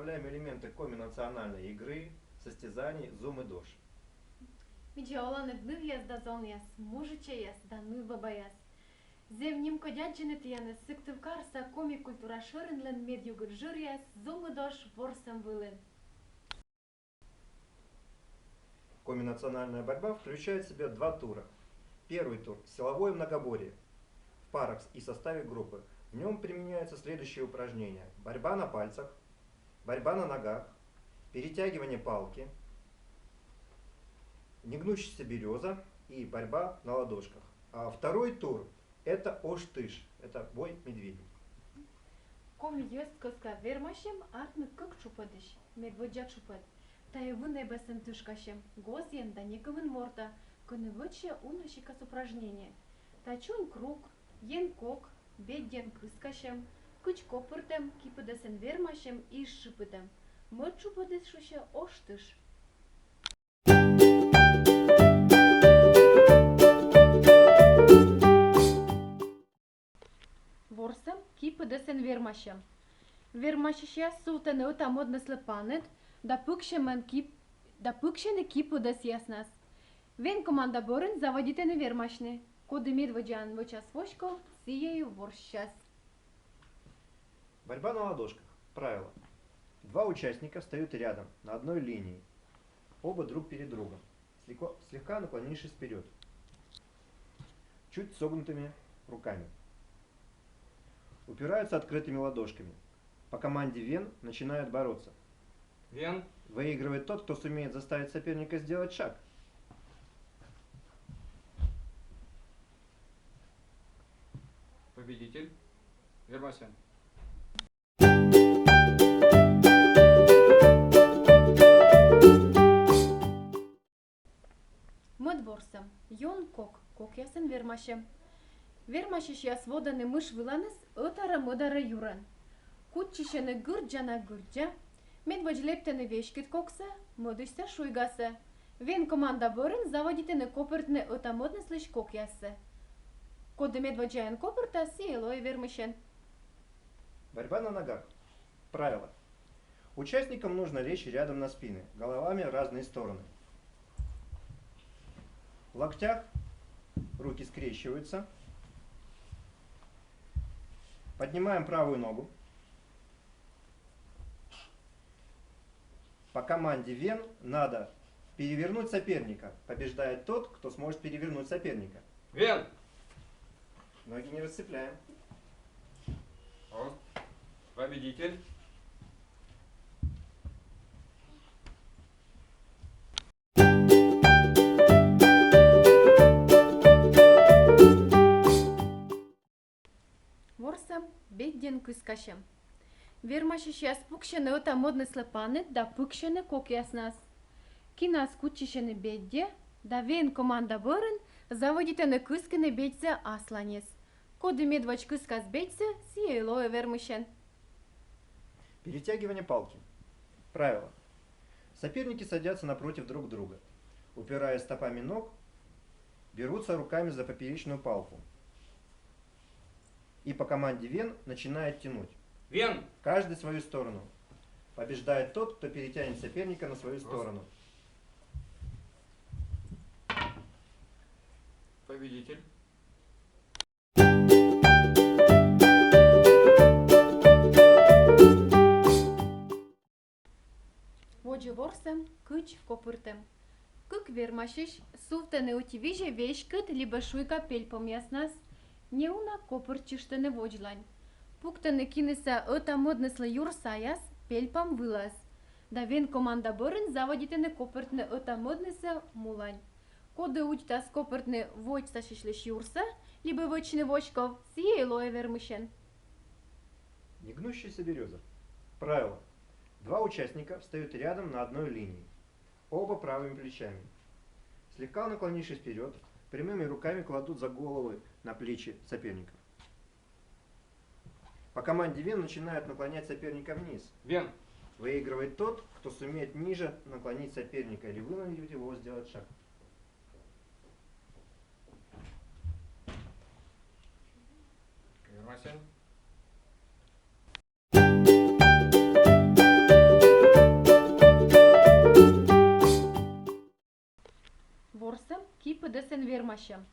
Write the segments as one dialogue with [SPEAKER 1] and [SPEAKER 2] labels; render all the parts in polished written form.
[SPEAKER 1] представляем элементы комбинациональной игры, состязаний, зум и дош.
[SPEAKER 2] Миджаолан эднув яс да зон яс, мужиче яс да ну баба яс. Зевним кодяджинет янес сыктыв карса коми культура шырынлен медюгыр жыр яс, зум и дош ворсам вылен.
[SPEAKER 1] Комбинациональная борьба включает в себя два тура. Первый тур – силовое многоборье в парах и составе группы. В нем применяются следующие упражнения. Борьба на пальцах, борьба на ногах, перетягивание палки, негнущаяся береза и борьба на ладошках. А второй тур – это ош-тыш, это бой медведей.
[SPEAKER 2] Коми йост коска вермашем артны кык чупадыш, медводжа чупад. Та и вынай бесен тышкашем, гозьен да некомын морта, кыны выче унашикас упражнение. Та чун круг, ен кок, беден кыскашем, кыч копыртем, кипыдесен вермашем и шипыдем. Мыт чупадыш шуше ош-тыш. Ворсам кипыдесен вермашем. Вермашеше султане ота модна слепанет, да пыкшене кипыдес яснас. Вен команда борен заводите не вермашне. Коды медводжан выча свочко, сиею ворщас.
[SPEAKER 1] Борьба на ладошках. Правило. Два участника встают рядом, на одной линии. Оба друг перед другом, слегка наклонившись вперед. Чуть согнутыми руками. Упираются открытыми ладошками. По команде Вен начинают бороться.
[SPEAKER 3] Вен.
[SPEAKER 1] Выигрывает тот, кто сумеет заставить соперника сделать шаг.
[SPEAKER 3] Победитель. Вермасян.
[SPEAKER 2] Мыт ворсам. Йон кок ясен вермашем. Вермашеш яс воданы мыш выланыс, ытара мыдара юран. Кутчишене гырджана гырджа. Медводж лептене вешкит кокса, мыдышса шуйгаса. Вен команда борын заводитене копыртне ыта модныс лиш кок ясса. Коды медводжаен копырта сиелой вермышен.
[SPEAKER 1] Борьба на ногах. Правило. Участникам нужно лечь рядом на спины, головами в разные стороны. В локтях руки скрещиваются. Поднимаем правую ногу. По команде Вен надо перевернуть соперника. Побеждает тот, кто сможет перевернуть соперника.
[SPEAKER 3] Вен.
[SPEAKER 1] Ноги не расцепляем.
[SPEAKER 3] Вот. Победитель.
[SPEAKER 2] Ворсам бедден кыскашем. Вермашеш яс пукшене ота модны слепанет, да пукшене кок яснас. Кинас кутчишене бедде, да вен команда борын заводитене кыскене бедзе асланес. Коды медвоч кыскас бедзе сиелое вермышен.
[SPEAKER 1] Перетягивание палки. Правило. Соперники садятся напротив друг друга. Упираясь стопами ног, берутся руками за поперечную палку. И по команде Вен начинает тянуть.
[SPEAKER 3] Вен.
[SPEAKER 1] Каждый в свою сторону. Побеждает тот, кто перетянет соперника на свою сторону.
[SPEAKER 3] Победитель.
[SPEAKER 2] Воджи ворсам кыч копыртем. Кык вермашеш султане утивиже вешкыт либо шуйка пельпом яснас. Неуна копырчыштыны воджлань. Пуктаны кинеса ыта модныслы юрса яс пельпам вылаз. Да вен команда борын заводитыны копыртны ыта модныса мулань. Коды учтас копыртны вочса шишлеш юрса, либо вочны вочков сиелое вермышен.
[SPEAKER 1] Негнущаяся береза. Правило. Два участника встают рядом на одной линии. Оба правыми плечами. Слегка наклонившись вперед, прямыми руками кладут за головы на плечи соперников. По команде Вен начинает наклонять соперника вниз.
[SPEAKER 3] Вен.
[SPEAKER 1] Выигрывает тот, кто сумеет ниже наклонить соперника или вынудить его сделать шаг.
[SPEAKER 3] Вермасян.
[SPEAKER 2] пъдесен вермашем.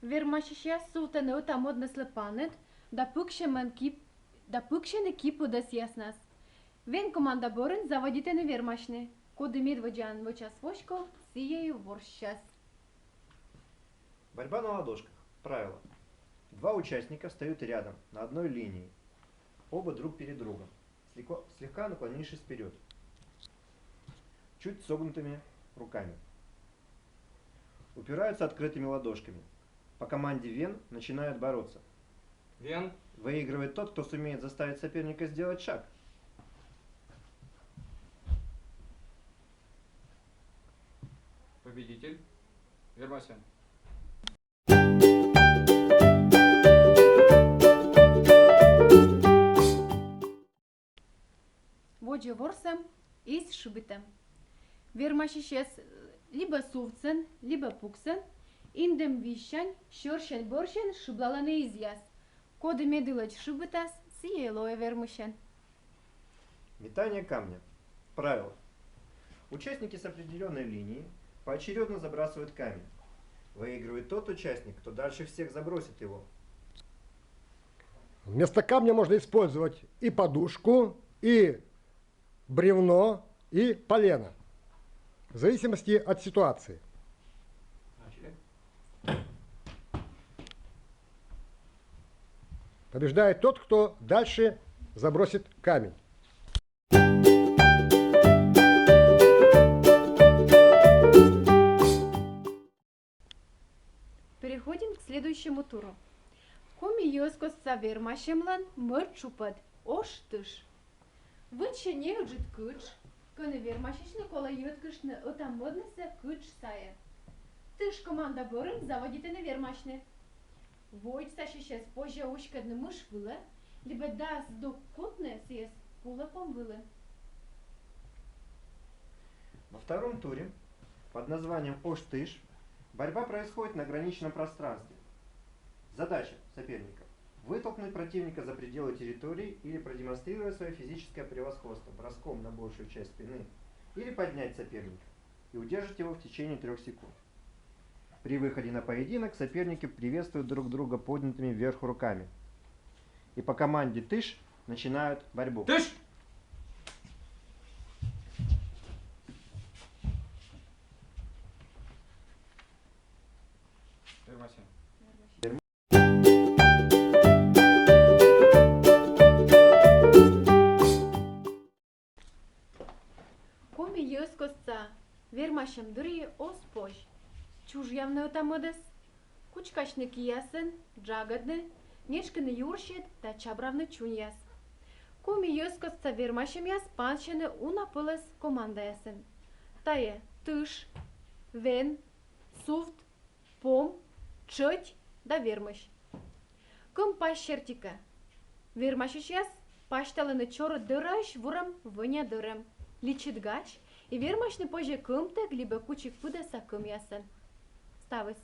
[SPEAKER 2] Вермашия султане от амодна слепанет, да пъкшен екипу да сияснас. Вен команда борен заводите не вермашне. Коды медваджан в час вошко, сиею ворщас.
[SPEAKER 1] Борьба на ладошках. Правило. Два участника встают рядом, на одной линии. Оба друг перед другом, слегка наклонившись вперед. Чуть согнутыми руками. Упираются открытыми ладошками. По команде Вен начинают бороться.
[SPEAKER 3] Вен.
[SPEAKER 1] Выигрывает тот, кто сумеет заставить соперника сделать шаг.
[SPEAKER 3] Победитель. Вермасян.
[SPEAKER 2] Воджа ворсам из шибитем. Вермашишес либо сувцен, либо пуксен, индем вишан, шоршен боршен, шиблалане изяс. Коды медылач шибитас, сиелое вермышен.
[SPEAKER 1] Метание камня. Правило. Участники с определенной линии поочередно забрасывают камень. Выигрывает тот участник, кто дальше всех забросит его.
[SPEAKER 4] Вместо камня можно использовать и подушку, и бревно, и полено. В зависимости от ситуации.
[SPEAKER 3] Начали.
[SPEAKER 4] Побеждает тот, кто дальше забросит камень.
[SPEAKER 2] Переходим к следующему туру. Коми йоскос са вермашемлан мърчупът, оштыш. Вынче не уджит кыч, къне вермашишне кола йоткышне отамоднесе кыч сае. Тыш команда борын заводите не вермашне. Войт сашише спожа ушкадны мыш вылы, либо дас до котне сес кулаком вылы.
[SPEAKER 1] Во втором туре под названием Оштыш борьба происходит на ограниченном пространстве. Задача соперника – вытолкнуть противника за пределы территории или продемонстрировать свое физическое превосходство броском на большую часть спины, или поднять соперника и удержать его в течение 3 секунд. При выходе на поединок соперники приветствуют друг друга поднятыми вверх руками. И по команде «Тыш» начинают борьбу.
[SPEAKER 3] Тыш! Вермасян.
[SPEAKER 2] Коми йоскос са вермашем дыри оспож. Чуж явно отамодес. Кучкашны киясен, джагадны, нешканы юршет та чабравны чуньяс. Коми йоскос са вермашем яс паншены унапылес команда ясен. Тае тыш, вен, суфт, пом, чыть да вермаш. Кым паш шертика. Вермашиш яс пашталыны чоры дыраш вурам выня дырым. Личит гач и вермашны позже кым тег либо кучик пыдаса кым ясен. Ставыс.